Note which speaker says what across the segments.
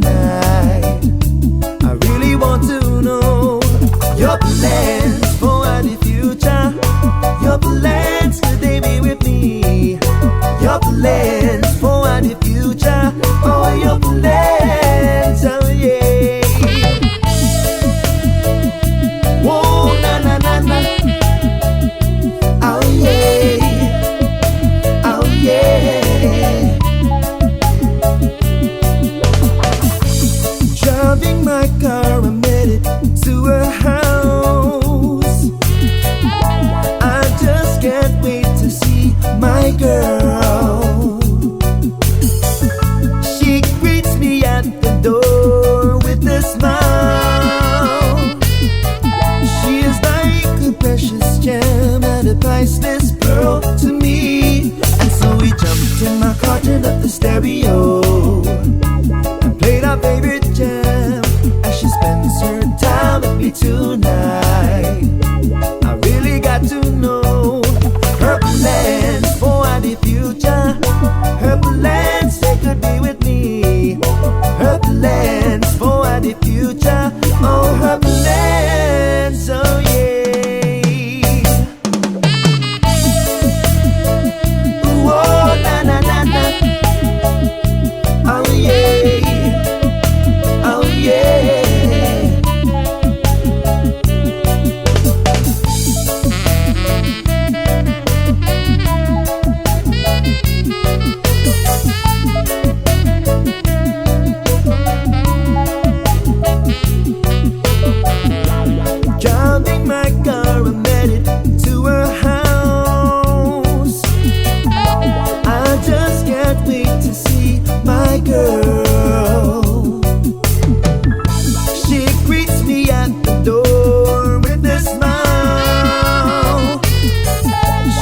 Speaker 1: tonight. I really want to know your plans for the future. Your plans, could they be with me? Your plans for the future. Oh, your plans, oh yeah. Whoa, na na na na. Oh yeah, oh yeah. Driving my car, I made it to her house. I just can't wait to see my girl. She greets me at the door with a smile. She is like a precious gem and a priceless pearl to me. And so we jumped in my car, turned up the stereo, and played our favorite jam as she spends her time with me tonight. I really got to know her plans for the future. Her plans, they could be with me. Her plans for the future. Oh, her plans, oh yeah. Ooh, oh, na na na na. Oh yeah. Oh yeah. Driving my car, I made it to her house. I just can't wait to see my girl. She greets me at the door with a smile.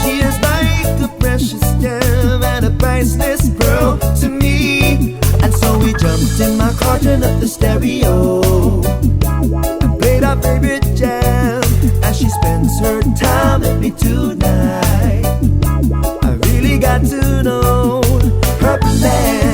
Speaker 1: She is like a precious gem and a priceless pearl to me. And so we jumped in my car, turned up the stereo, and played our favorite jam as she spends her time with me tonight. I really got to know her plans